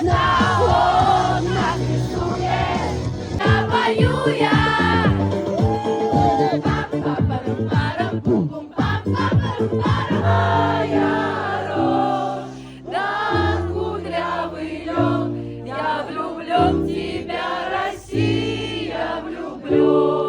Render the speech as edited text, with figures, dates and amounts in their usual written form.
одна рисує, я пою я. Моя да кудрявый лен, я влюблен в тебя, Россия, влюблен.